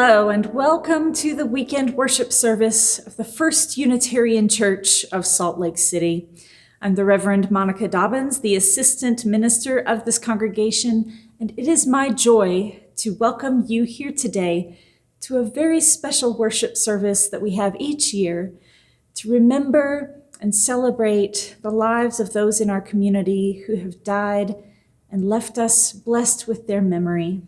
Hello and welcome to the weekend worship service of the First Unitarian Church of Salt Lake City. I'm the Reverend Monica Dobbins, the assistant minister of this congregation, and it is my joy to welcome you here today to a very special worship service that we have each year to remember and celebrate the lives of those in our community who have died and left us blessed with their memory.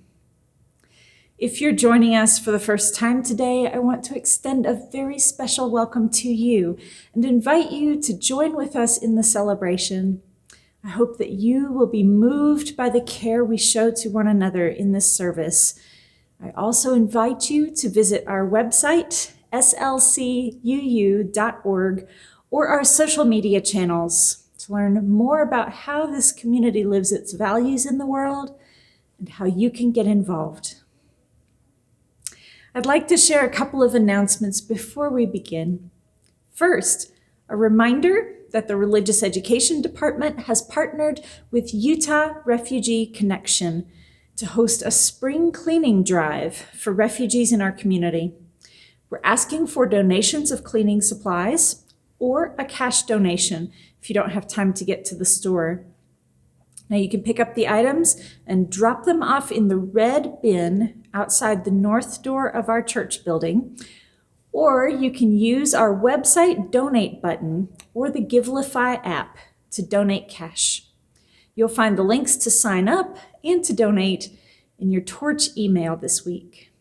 If you're joining us for the first time today, I want to extend a very special welcome to you and invite you to join with us in the celebration. I hope that you will be moved by the care we show to one another in this service. I also invite you to visit our website, slcuu.org, or our social media channels to learn more about how this community lives its values in the world and how you can get involved. I'd like to share a couple of announcements before we begin. First, a reminder that the Religious Education Department has partnered with Utah Refugee Connection to host a spring cleaning drive for refugees in our community. We're asking for donations of cleaning supplies or a cash donation if you don't have time to get to the store. Now you can pick up the items and drop them off in the red bin outside the north door of our church building, or you can use our website donate button or the Givelify app to donate cash. You'll find the links to sign up and to donate in your Torch email this week.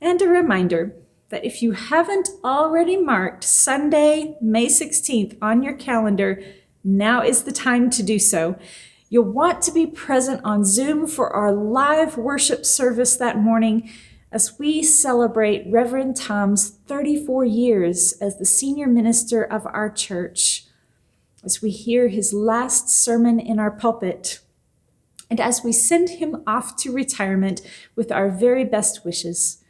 And a reminder that if you haven't already marked Sunday, May 16th on your calendar, now is the time to do so. You'll want to be present on Zoom for our live worship service that morning as we celebrate Reverend Tom's 34 years as the senior minister of our church, as we hear his last sermon in our pulpit, and as we send him off to retirement with our very best wishes.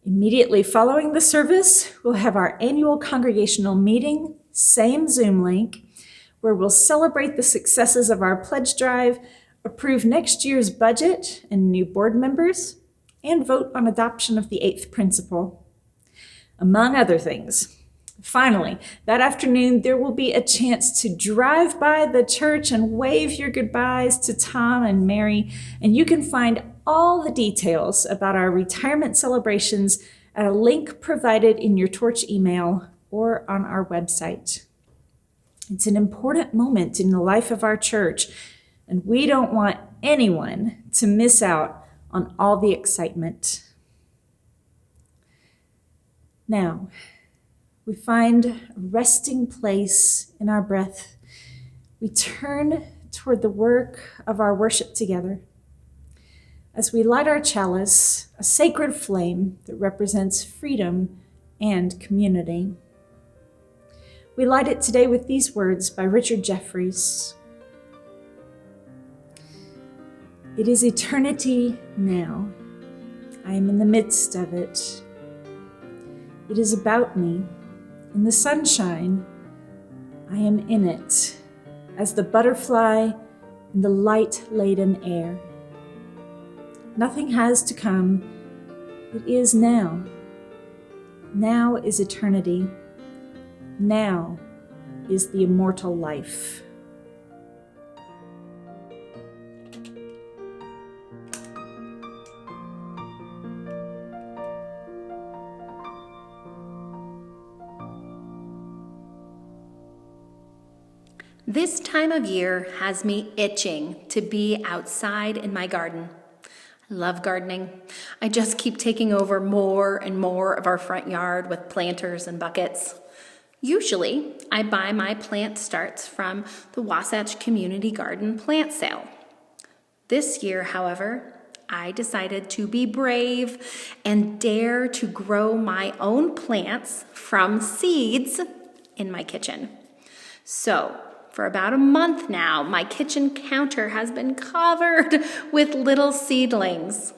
Immediately following the service, we'll have our annual congregational meeting, same Zoom link, where we'll celebrate the successes of our pledge drive, approve next year's budget and new board members, and vote on adoption of the 8th principle, among other things. Finally, that afternoon, there will be a chance to drive by the church and wave your goodbyes to Tom and Mary, and you can find all the details about our retirement celebrations at a link provided in your Torch email or on our website. It's an important moment in the life of our church, and we don't want anyone to miss out on all the excitement. Now, we find a resting place in our breath. We turn toward the work of our worship together as we light our chalice, a sacred flame that represents freedom and community. We light it today with these words by Richard Jeffries. It is eternity now. I am in the midst of it. It is about me. In the sunshine, I am in it, as the butterfly in the light-laden air. Nothing has to come. It is now. Now is eternity. Now is the immortal life. This time of year has me itching to be outside in my garden. I love gardening. I just keep taking over more and more of our front yard with planters and buckets. Usually, I buy my plant starts from the Wasatch Community Garden plant sale. This year, however, I decided to be brave and dare to grow my own plants from seeds in my kitchen. So, for about a month now, my kitchen counter has been covered with little seedlings.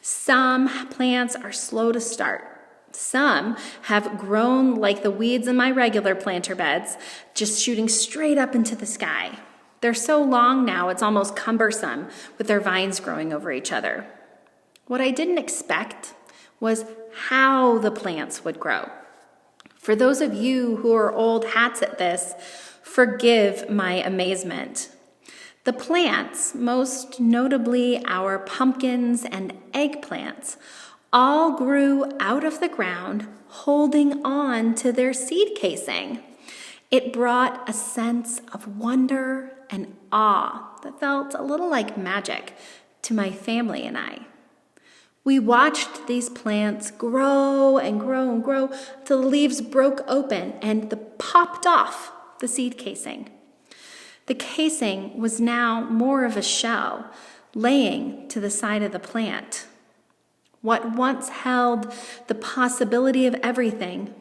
Some plants are slow to start. Some have grown like the weeds in my regular planter beds, just shooting straight up into the sky. They're so long now, it's almost cumbersome with their vines growing over each other. What I didn't expect was how the plants would grow. For those of you who are old hats at this, forgive my amazement. The plants, most notably our pumpkins and eggplants, all grew out of the ground, holding on to their seed casing. It brought a sense of wonder and awe that felt a little like magic to my family and I. We watched these plants grow and grow and grow till the leaves broke open and popped off the seed casing. The casing was now more of a shell laying to the side of the plant. What once held the possibility of everything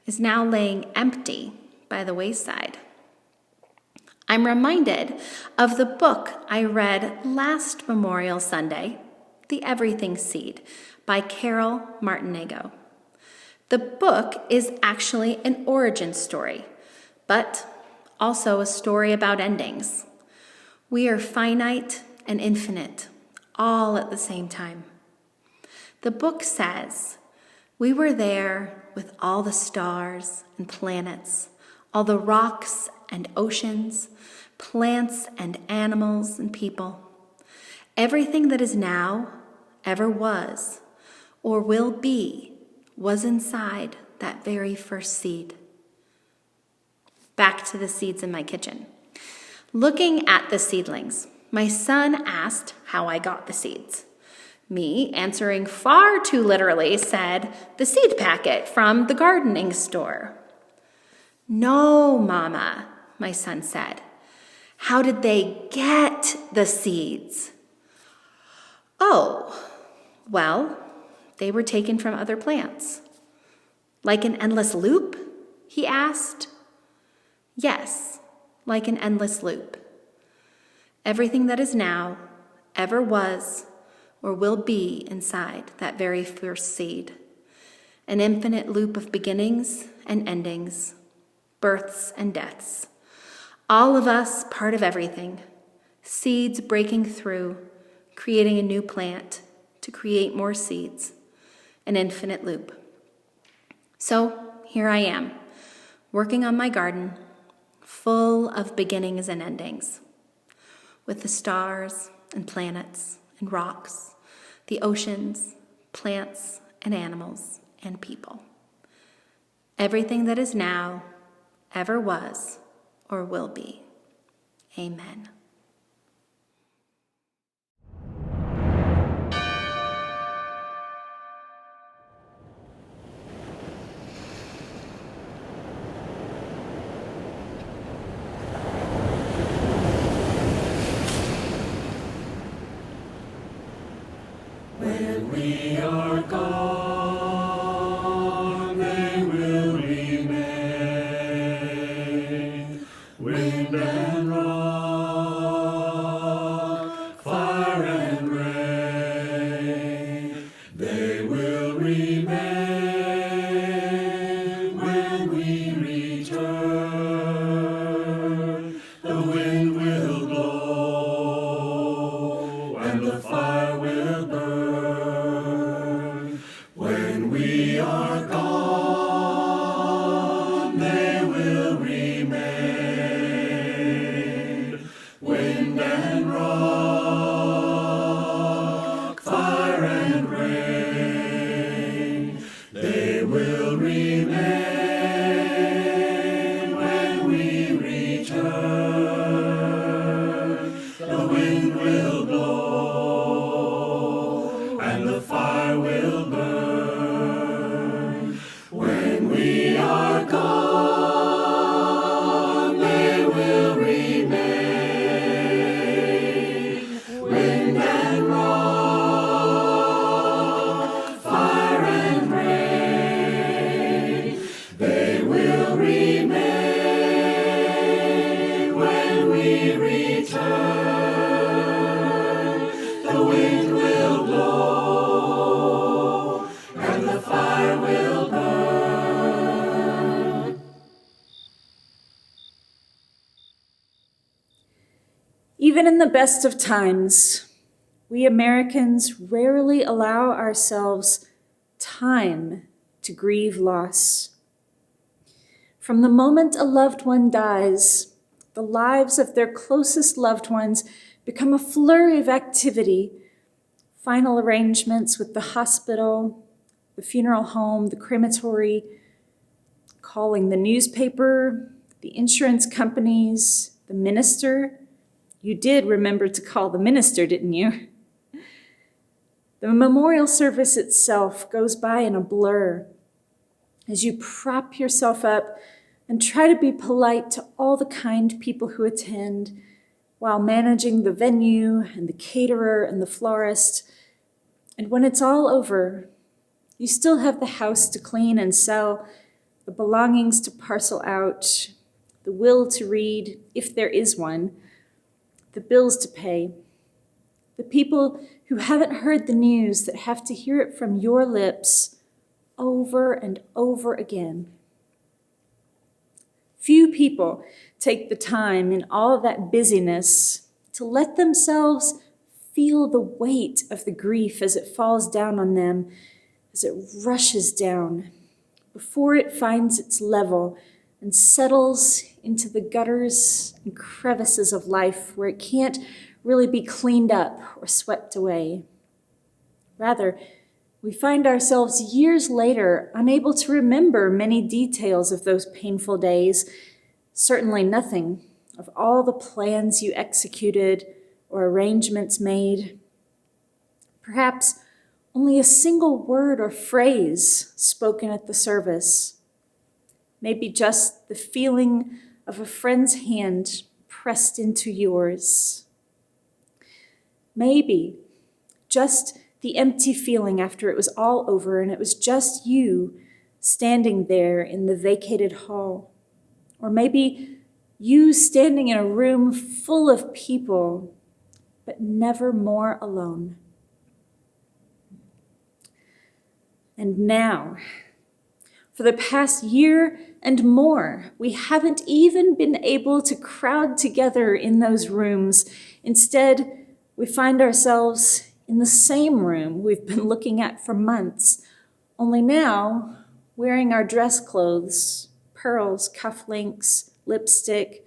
is now laying empty by the wayside. I'm reminded of the book I read last Memorial Sunday, The Everything Seed by Carol Martinengo. The book is actually an origin story, but also a story about endings. We are finite and infinite, all at the same time. The book says, we were there with all the stars and planets, all the rocks and oceans, plants and animals and people. Everything that is now, ever was, or will be, was inside that very first seed. Back to the seeds in my kitchen. Looking at the seedlings, my son asked how I got the seeds. Me, answering far too literally, said, the seed packet from the gardening store. No, Mama, my son said. How did they get the seeds? Oh, well, they were taken from other plants. Like an endless loop? He asked. Yes, like an endless loop. Everything that is now, ever was, or will be inside that very first seed. An infinite loop of beginnings and endings, births and deaths. All of us part of everything. Seeds breaking through, creating a new plant to create more seeds. An infinite loop. So here I am, working on my garden, full of beginnings and endings, with the stars and planets and rocks, the oceans, plants and animals and people. Everything that is now, ever was, or will be. Amen. When we are gone, they will remain. Wind and rock, fire and rain, they will remain when we return. The wind will blow and the fire will burn. When we are gone, they will remain. Wind and rock, fire and rain, they will remain when we return. The wind will blow and the fire will burn. When we are gone, they will remain. Wind and rock, fire and rain, they will remain when we return. The wind will blow and the fire will burn. Even in the best of times, We Americans rarely allow ourselves time to grieve loss. From the moment a loved one dies, the lives of their closest loved ones become a flurry of activity. Final arrangements with the hospital, the funeral home, the crematory, calling the newspaper, the insurance companies, the minister. You did remember to call the minister, didn't you? The memorial service itself goes by in a blur as you prop yourself up and try to be polite to all the kind people who attend while managing the venue and the caterer and the florist. And when it's all over, you still have the house to clean and sell, the belongings to parcel out, the will to read, if there is one, the bills to pay, the people who haven't heard the news that have to hear it from your lips over and over again. Few people take the time in all of that busyness to let themselves feel the weight of the grief as it falls down on them, as it rushes down, before it finds its level and settles into the gutters and crevices of life where it can't really be cleaned up or swept away. Rather, we find ourselves years later unable to remember many details of those painful days, certainly nothing of all the plans you executed or arrangements made. Perhaps only a single word or phrase spoken at the service. Maybe just the feeling of a friend's hand pressed into yours. Maybe just the empty feeling after it was all over and it was just you standing there in the vacated hall. Or maybe you standing in a room full of people, but never more alone. And now, for the past year and more, we haven't even been able to crowd together in those rooms. Instead, we find ourselves in the same room we've been looking at for months, only now wearing our dress clothes, pearls, cufflinks, lipstick,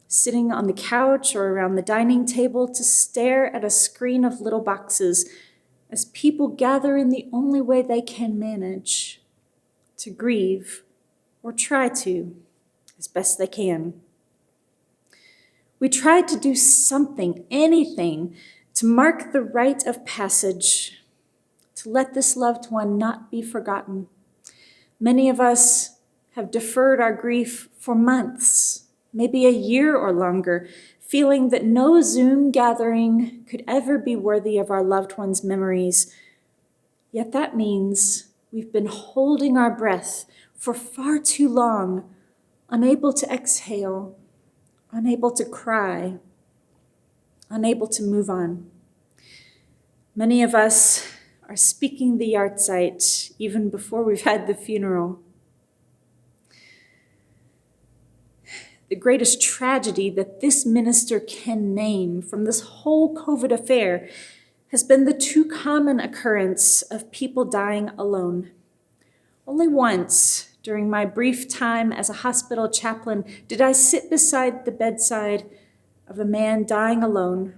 sitting on the couch or around the dining table to stare at a screen of little boxes as people gather in the only way they can manage, to grieve or try to, as best they can. We tried to do something, anything, to mark the rite of passage, to let this loved one not be forgotten. Many of us have deferred our grief for months, maybe a year or longer, feeling that no Zoom gathering could ever be worthy of our loved one's memories. Yet that means we've been holding our breath for far too long, unable to exhale, unable to cry, unable to move on. Many of us are speaking the yahrzeit even before we've had the funeral. The greatest tragedy that this minister can name from this whole COVID affair has been the too common occurrence of people dying alone. Only once during my brief time as a hospital chaplain did I sit beside the bedside of a man dying alone,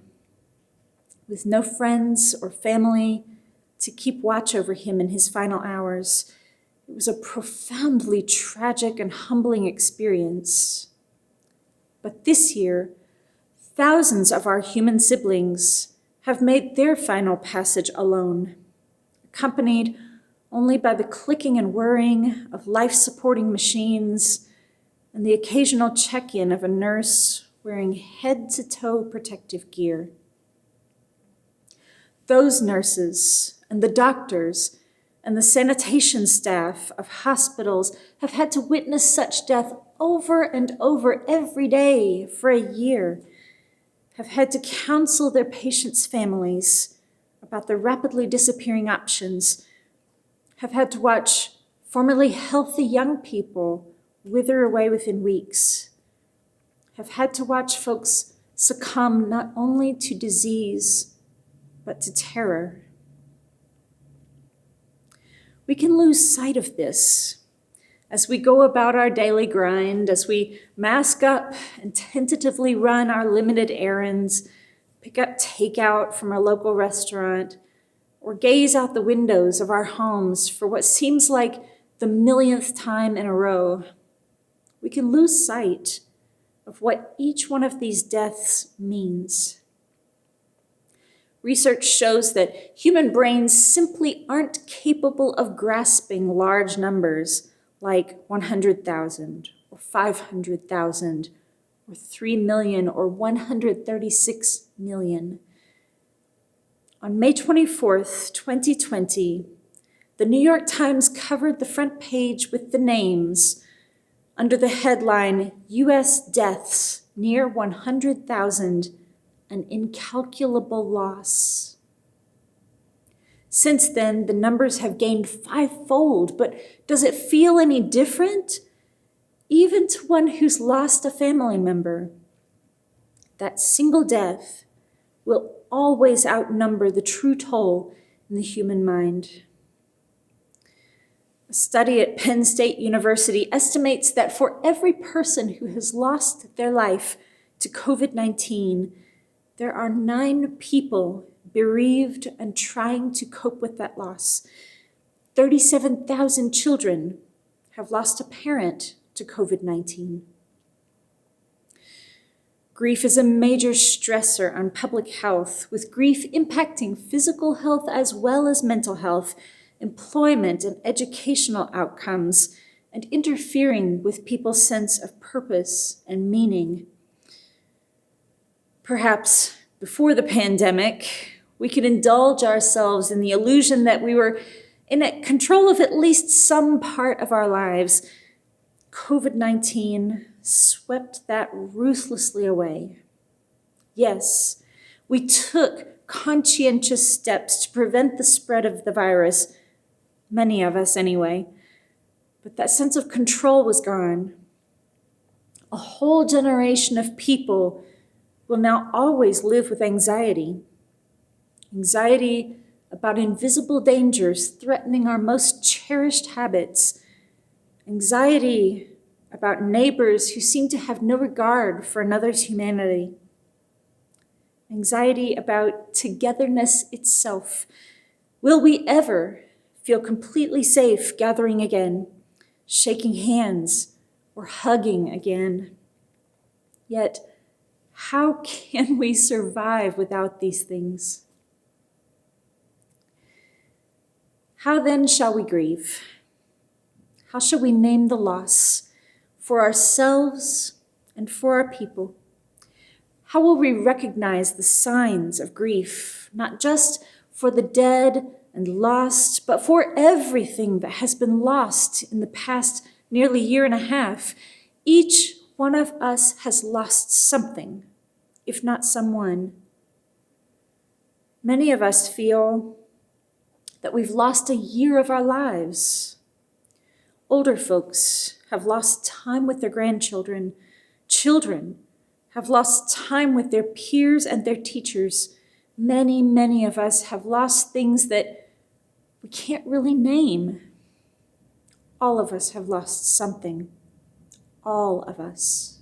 with no friends or family to keep watch over him in his final hours. It was a profoundly tragic and humbling experience. But this year, thousands of our human siblings have made their final passage alone, accompanied only by the clicking and whirring of life-supporting machines and the occasional check-in of a nurse wearing head-to-toe protective gear. Those nurses and the doctors and the sanitation staff of hospitals have had to witness such death over and over every day for a year, have had to counsel their patients' families about the rapidly disappearing options, have had to watch formerly healthy young people wither away within weeks, have had to watch folks succumb not only to disease, but to terror. We can lose sight of this as we go about our daily grind, as we mask up and tentatively run our limited errands, pick up takeout from our local restaurant, or gaze out the windows of our homes for what seems like the millionth time in a row. We can lose sight of what each one of these deaths means. Research shows that human brains simply aren't capable of grasping large numbers like 100,000 or 500,000 or 3 million or 136 million. On May 24th, 2020, the New York Times covered the front page with the names under the headline, U.S. Deaths Near 100,000, an Incalculable Loss. Since then, the numbers have gained 5-fold, but does it feel any different? Even to one who's lost a family member, that single death will always outnumber the true toll in the human mind. A study at Penn State University estimates that for every person who has lost their life to COVID-19, there are 9 people bereaved and trying to cope with that loss. 37,000 children have lost a parent to COVID-19. Grief is a major stressor on public health, with grief impacting physical health as well as mental health, employment and educational outcomes, and interfering with people's sense of purpose and meaning. Perhaps before the pandemic, we could indulge ourselves in the illusion that we were in control of at least some part of our lives. COVID-19 swept that ruthlessly away. Yes, we took conscientious steps to prevent the spread of the virus, many of us anyway, but that sense of control was gone. A whole generation of people will now always live with anxiety. Anxiety about invisible dangers threatening our most cherished habits. Anxiety about neighbors who seem to have no regard for another's humanity. Anxiety about togetherness itself. Will we ever feel completely safe gathering again, shaking hands, or hugging again? Yet, how can we survive without these things? How then shall we grieve? How shall we name the loss for ourselves and for our people? How will we recognize the signs of grief, not just for the dead and lost, but for everything that has been lost in the past nearly year and a half? Each one of us has lost something, if not someone. Many of us feel that we've lost a year of our lives. Older folks have lost time with their grandchildren. Children have lost time with their peers and their teachers. Many, many of us have lost things that we can't really name. All of us have lost something. All of us.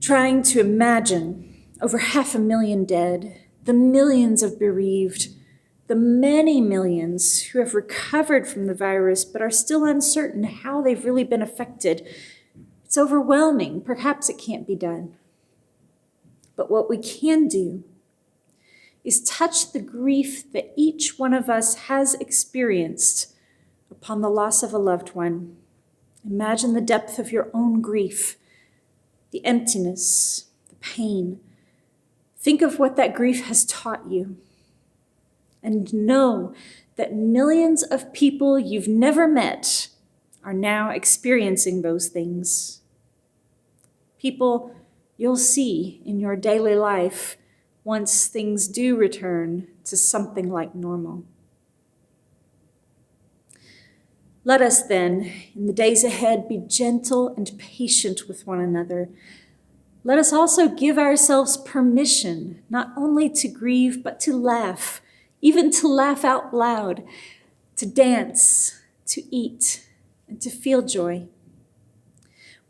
Trying to imagine over 500,000 dead, the millions of bereaved, the many millions who have recovered from the virus but are still uncertain how they've really been affected. It's overwhelming. Perhaps it can't be done. But what we can do is touch the grief that each one of us has experienced upon the loss of a loved one. Imagine the depth of your own grief, the emptiness, the pain. Think of what that grief has taught you. And know that millions of people you've never met are now experiencing those things. People you'll see in your daily life once things do return to something like normal. Let us then, in the days ahead, be gentle and patient with one another. Let us also give ourselves permission not only to grieve, but to laugh, even to laugh out loud, to dance, to eat, and to feel joy.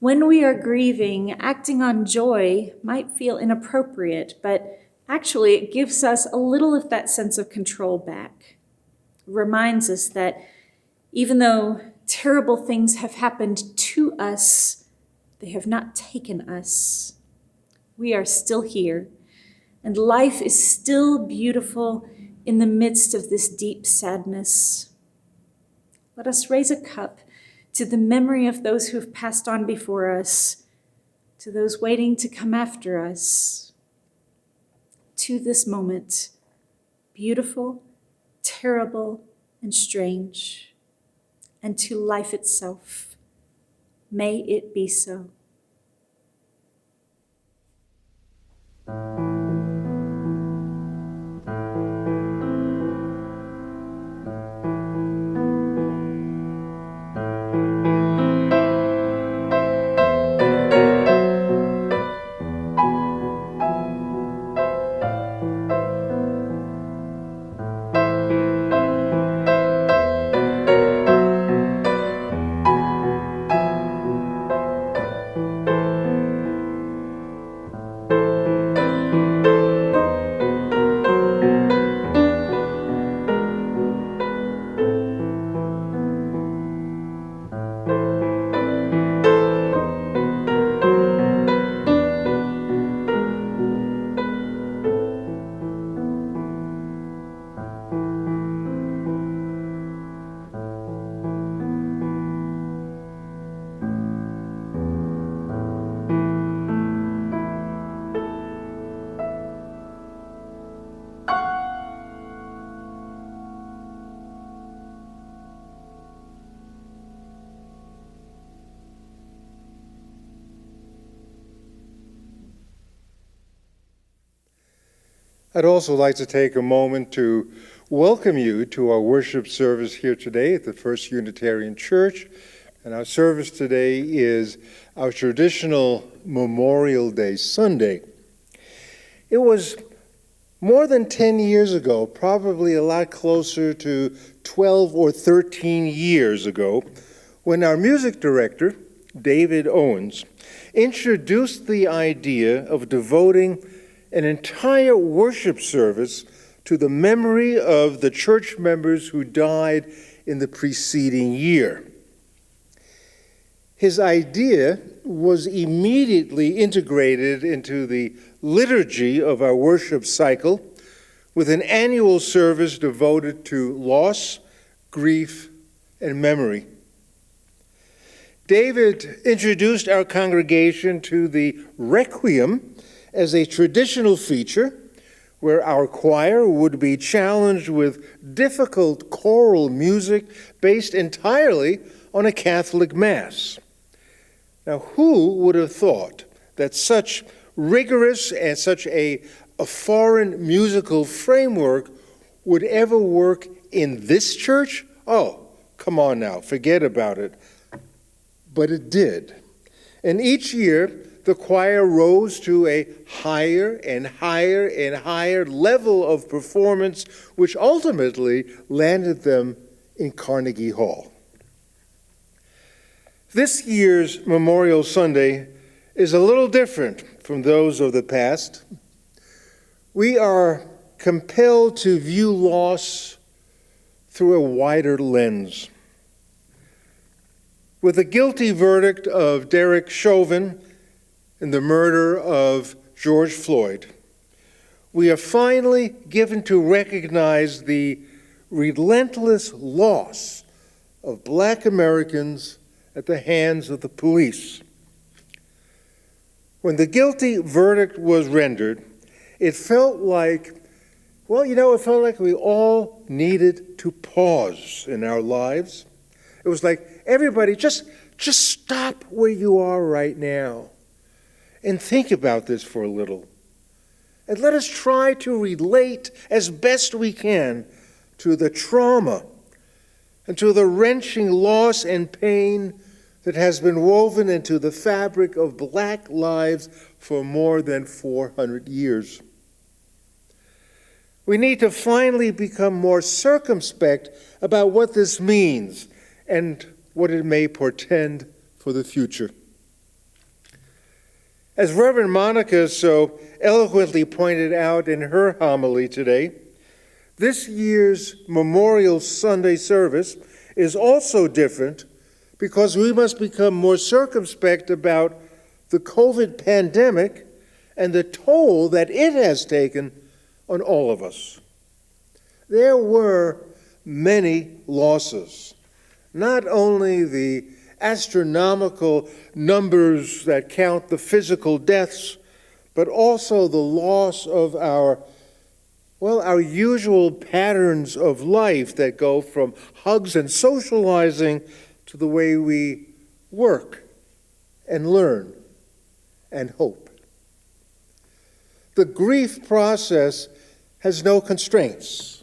When we are grieving, acting on joy might feel inappropriate, but actually it gives us a little of that sense of control back. It reminds us that even though terrible things have happened to us, they have not taken us. We are still here, and life is still beautiful in the midst of this deep sadness. Let us raise a cup to the memory of those who have passed on before us, to those waiting to come after us, to this moment, beautiful, terrible, and strange, and to life itself. May it be so. I'd also like to take a moment to welcome you to our worship service here today at the First Unitarian Church. And our service today is our traditional Memorial Day Sunday. It was more than 10 years ago, probably a lot closer to 12 or 13 years ago, when our music director, David Owens, introduced the idea of devoting an entire worship service to the memory of the church members who died in the preceding year. His idea was immediately integrated into the liturgy of our worship cycle with an annual service devoted to loss, grief, and memory. David introduced our congregation to the Requiem as a traditional feature where our choir would be challenged with difficult choral music based entirely on a Catholic Mass. Now, who would have thought that such rigorous and such a foreign musical framework would ever work in this church? Oh, come on now, forget about it. But it did. And each year, the choir rose to a higher and higher and higher level of performance, which ultimately landed them in Carnegie Hall. This year's Memorial Sunday is a little different from those of the past. We are compelled to view loss through a wider lens. With the guilty verdict of Derek Chauvin in the murder of George Floyd, we are finally given to recognize the relentless loss of Black Americans at the hands of the police. When the guilty verdict was rendered, it felt like, it felt like we all needed to pause in our lives. It was like, everybody, just stop where you are right now and think about this for a little. And let us try to relate as best we can to the trauma and to the wrenching loss and pain that has been woven into the fabric of Black lives for more than 400 years. We need to finally become more circumspect about what this means and what it may portend for the future. As Reverend Monica so eloquently pointed out in her homily today, this year's Memorial Sunday service is also different because we must become more circumspect about the COVID pandemic and the toll that it has taken on all of us. There were many losses, not only the astronomical numbers that count the physical deaths, but also the loss of our usual patterns of life that go from hugs and socializing to the way we work and learn and hope. The grief process has no constraints.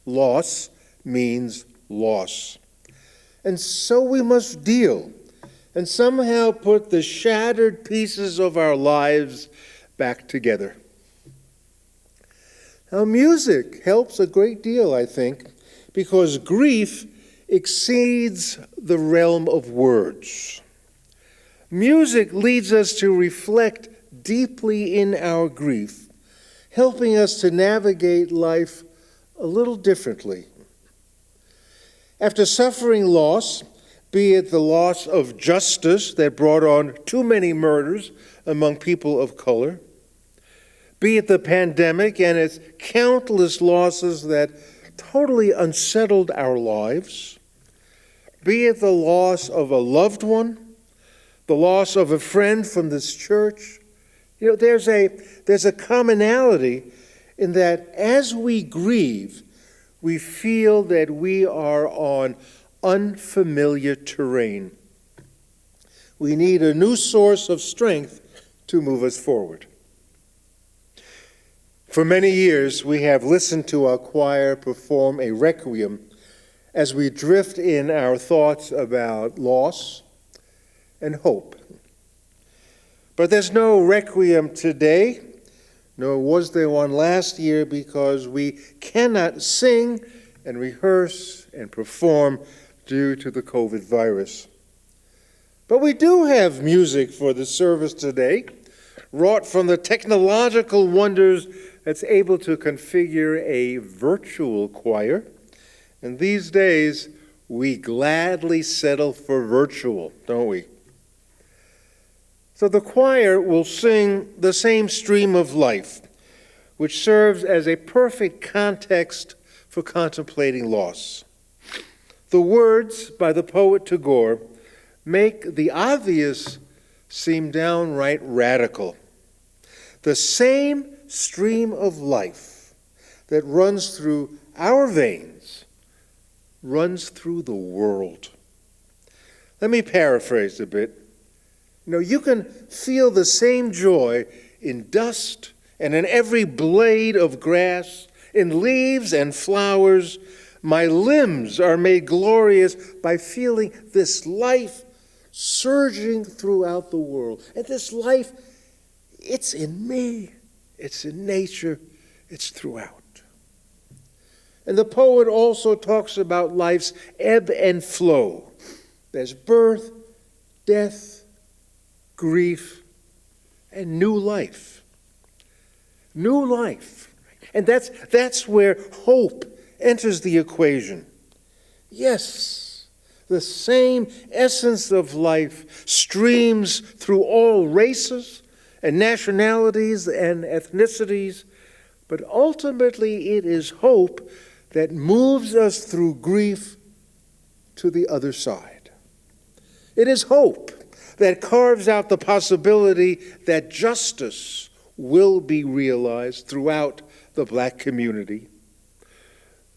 Loss means loss. And so we must deal and somehow put the shattered pieces of our lives back together. Now, music helps a great deal, I think, because grief exceeds the realm of words. Music leads us to reflect deeply in our grief, helping us to navigate life a little differently. After suffering loss, be it the loss of justice that brought on too many murders among people of color, be it the pandemic and its countless losses that totally unsettled our lives, be it the loss of a loved one, the loss of a friend from this church, there's a commonality in that as we grieve, we feel that we are on unfamiliar terrain. We need a new source of strength to move us forward. For many years, we have listened to our choir perform a requiem as we drift in our thoughts about loss and hope. But there's no requiem today, nor was there one last year, because we cannot sing and rehearse and perform due to the COVID virus. But we do have music for the service today, wrought from the technological wonders that's able to configure a virtual choir. And these days, we gladly settle for virtual, don't we? So the choir will sing the same stream of life, which serves as a perfect context for contemplating loss. The words by the poet Tagore make the obvious seem downright radical. The same stream of life that runs through our veins runs through the world. Let me paraphrase a bit. You can feel the same joy in dust and in every blade of grass, in leaves and flowers. My limbs are made glorious by feeling this life surging throughout the world. And this life, it's in me, it's in nature, it's throughout. And the poet also talks about life's ebb and flow. There's birth, death, grief, and new life. New life. And that's where hope enters the equation. Yes, the same essence of life streams through all races and nationalities and ethnicities, but ultimately it is hope that moves us through grief to the other side. It is hope that carves out the possibility that justice will be realized throughout the Black community.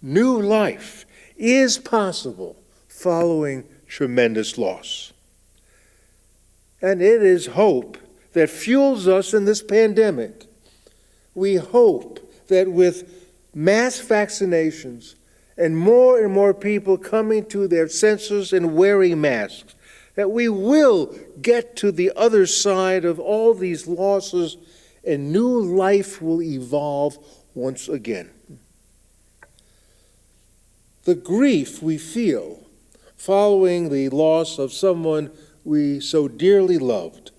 New life is possible following tremendous loss. And it is hope that fuels us in this pandemic. We hope that with mass vaccinations and more people coming to their senses and wearing masks, that we will get to the other side of all these losses and new life will evolve once again. The grief we feel following the loss of someone we so dearly loved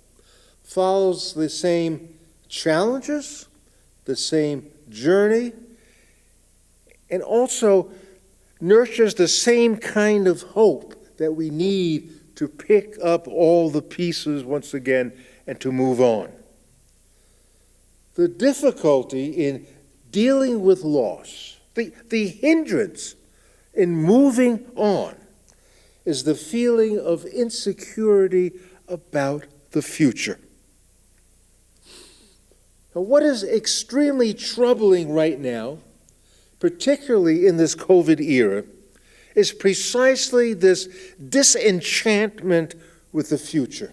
follows the same challenges, the same journey, and also nurtures the same kind of hope that we need to pick up all the pieces once again and to move on. The difficulty in dealing with loss, the hindrance in moving on, is the feeling of insecurity about the future. Now, what is extremely troubling right now, particularly in this COVID era, is precisely this disenchantment with the future.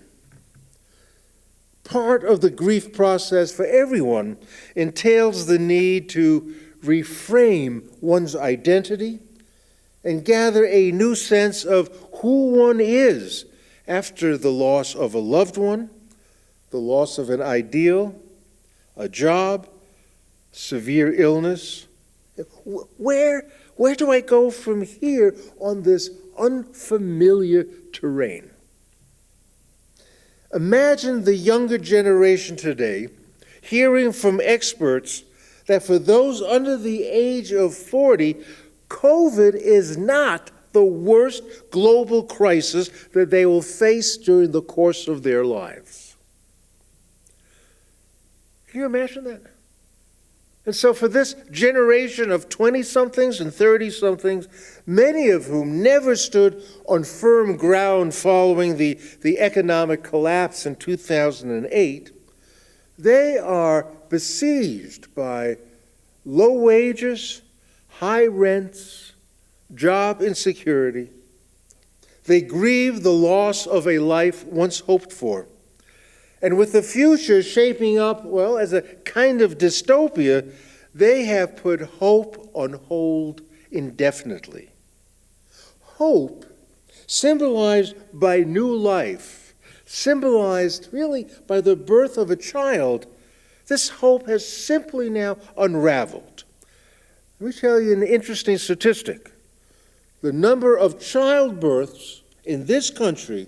Part of the grief process for everyone entails the need to reframe one's identity and gather a new sense of who one is after the loss of a loved one, the loss of an ideal, a job, severe illness. Where do I go from here on this unfamiliar terrain? Imagine the younger generation today hearing from experts that for those under the age of 40, COVID is not the worst global crisis that they will face during the course of their lives. Can you imagine that? And so for this generation of 20-somethings and 30-somethings, many of whom never stood on firm ground following the economic collapse in 2008, they are besieged by low wages, high rents, job insecurity. They grieve the loss of a life once hoped for. And with the future shaping up, well, as a kind of dystopia, they have put hope on hold indefinitely. Hope, symbolized by new life, symbolized really by the birth of a child, this hope has simply now unraveled. Let me tell you an interesting statistic. The number of childbirths in this country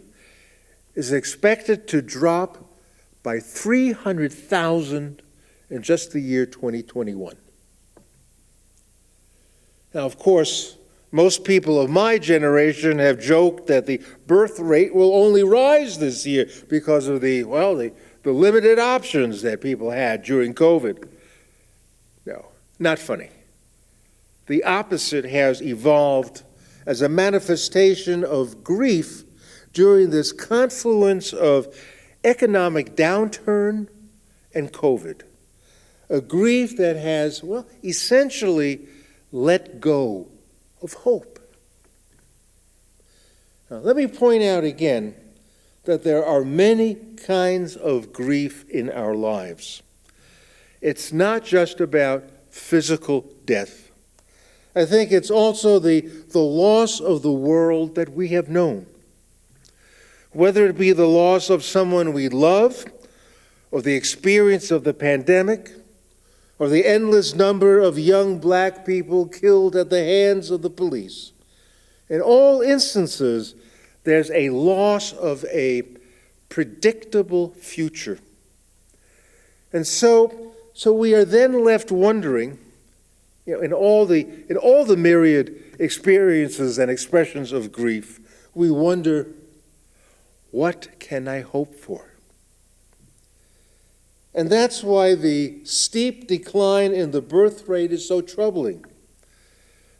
is expected to drop by 300,000 in just the year 2021. Now, of course, most people of my generation have joked that the birth rate will only rise this year because of the limited options that people had during COVID. No, not funny. The opposite has evolved as a manifestation of grief during this confluence of economic downturn and COVID. A grief that has, essentially let go of hope. Now, let me point out again that there are many kinds of grief in our lives. It's not just about physical death. I think it's also the loss of the world that we have known. Whether it be the loss of someone we love, or the experience of the pandemic, or the endless number of young black people killed at the hands of the police. In all instances, there's a loss of a predictable future. And so we are then left wondering, in all the myriad experiences and expressions of grief, we wonder, what can I hope for? And that's why the steep decline in the birth rate is so troubling.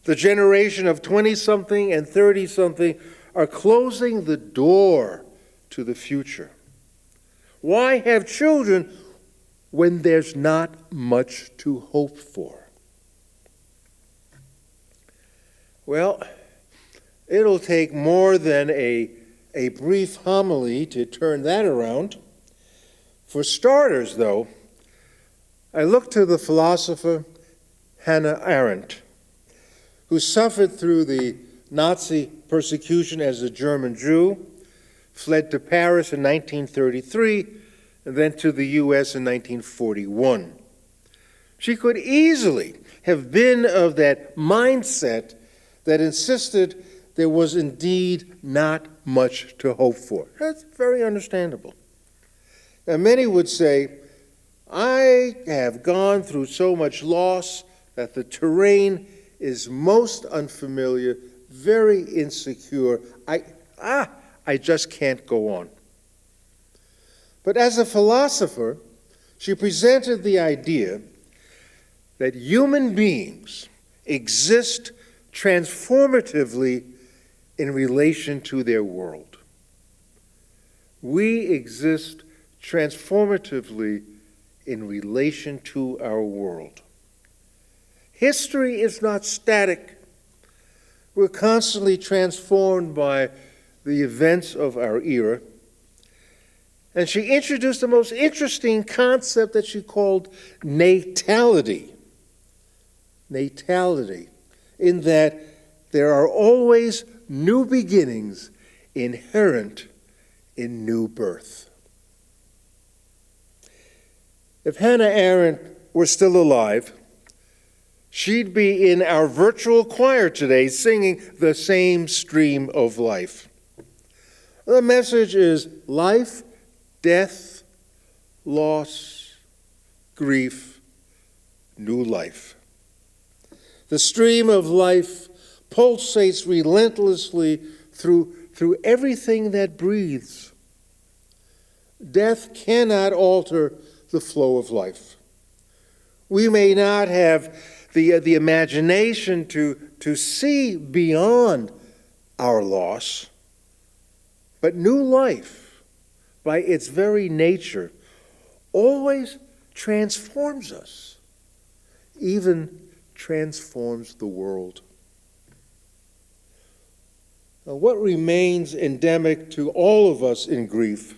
The generation of 20-something and 30-something are closing the door to the future. Why have children when there's not much to hope for? Well, it'll take more than a brief homily to turn that around. For starters, though, I look to the philosopher Hannah Arendt, who suffered through the Nazi persecution as a German Jew, fled to Paris in 1933, and then to the U.S. in 1941. She could easily have been of that mindset that insisted there was indeed not much to hope for. That's very understandable. Now, many would say, I have gone through so much loss that the terrain is most unfamiliar, very insecure. I just can't go on. But as a philosopher, she presented the idea that human beings exist transformatively in relation to their world. We exist transformatively in relation to our world. History is not static. We're constantly transformed by the events of our era. And she introduced the most interesting concept that she called natality. Natality, in that there are always new beginnings inherent in new birth. If Hannah Arendt were still alive, she'd be in our virtual choir today singing the same stream of life. The message is life, death, loss, grief, new life. The stream of life pulsates relentlessly through everything that breathes. Death cannot alter the flow of life. We may not have the imagination to see beyond our loss, but new life, by its very nature, always transforms us, even transforms the world. Now, what remains endemic to all of us in grief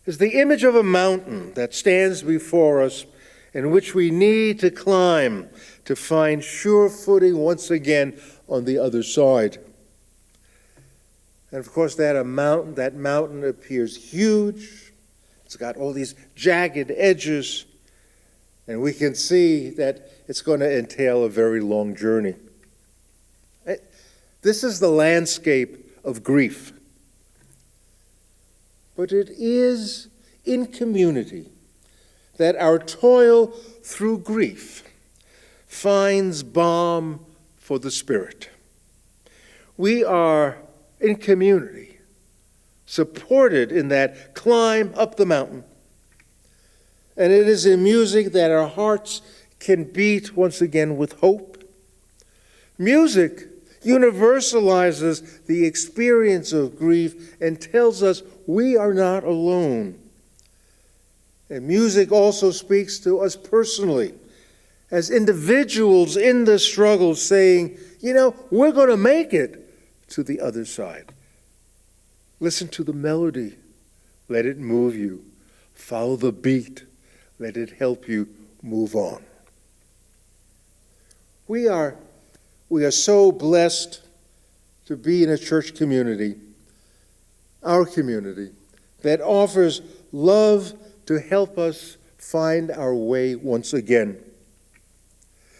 is the image of a mountain that stands before us and which we need to climb to find sure footing once again on the other side. And of course, that mountain appears huge. It's got all these jagged edges, and we can see that it's going to entail a very long journey. This is the landscape of grief. But it is in community that our toil through grief finds balm for the spirit. We are in community, supported in that climb up the mountain. And it is in music that our hearts can beat once again with hope. Music universalizes the experience of grief and tells us we are not alone. And music also speaks to us personally, as individuals in the struggle, saying, we're going to make it to the other side. Listen to the melody. Let it move you. Follow the beat. Let it help you move on. We are so blessed to be in a church community, our community, that offers love to help us find our way once again.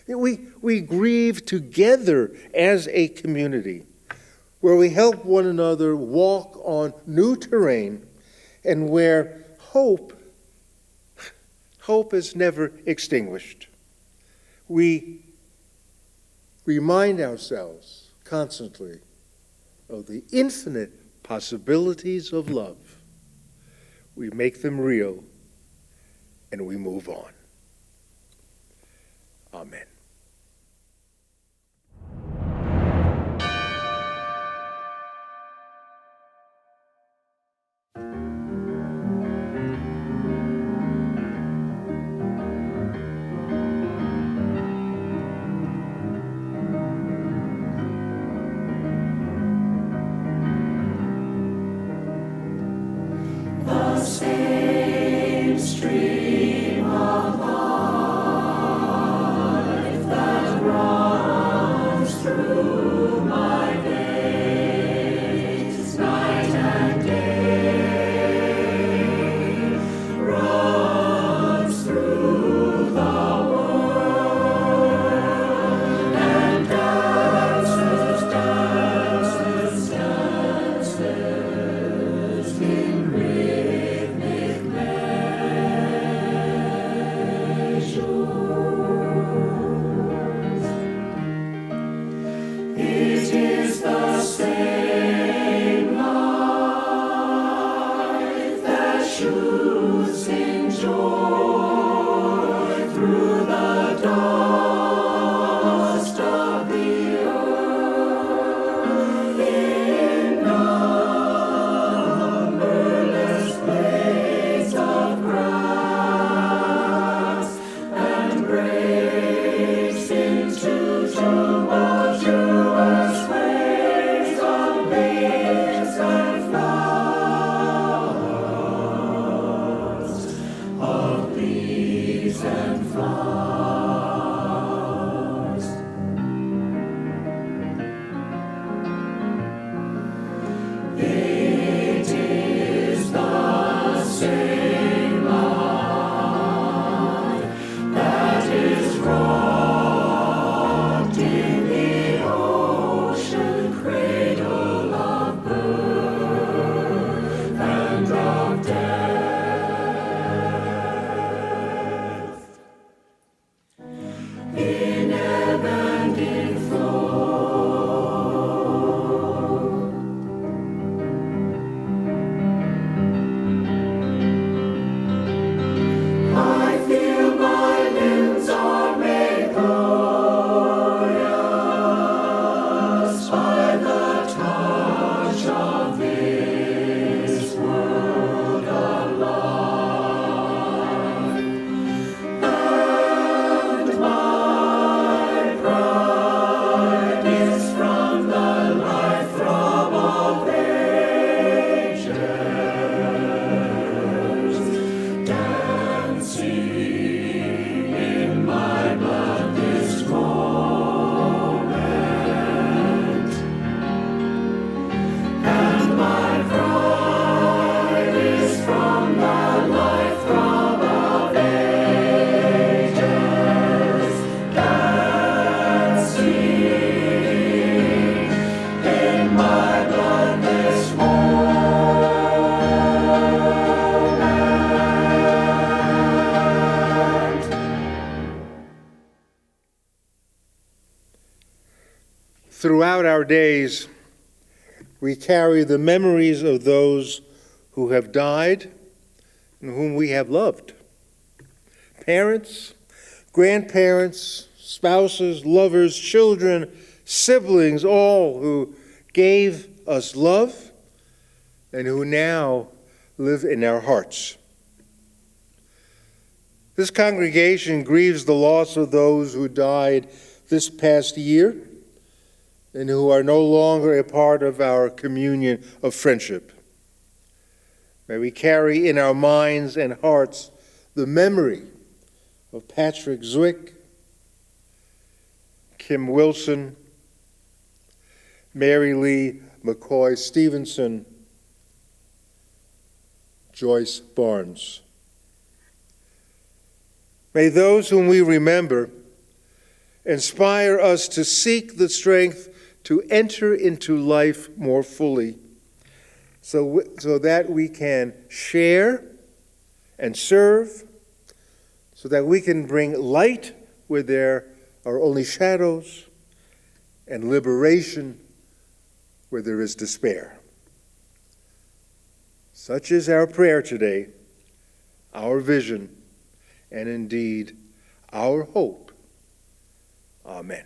We grieve together as a community, where we help one another walk on new terrain, and where hope is never extinguished. We remind ourselves constantly of the infinite possibilities of love. We make them real, and we move on. Amen. Same stream of life that runs through my veins night and day. throughout our days, we carry the memories of those who have died and whom we have loved. Parents, grandparents, spouses, lovers, children, siblings, all who gave us love and who now live in our hearts. This congregation grieves the loss of those who died this past year and who are no longer a part of our communion of friendship. May we carry in our minds and hearts the memory of Patrick Zwick, Kim Wilson, Mary Lee McCoy Stevenson, Joyce Barnes. May those whom we remember inspire us to seek the strength to enter into life more fully, so that we can share and serve, so that we can bring light where there are only shadows and liberation where there is despair. Such is our prayer today, our vision, and indeed our hope. Amen.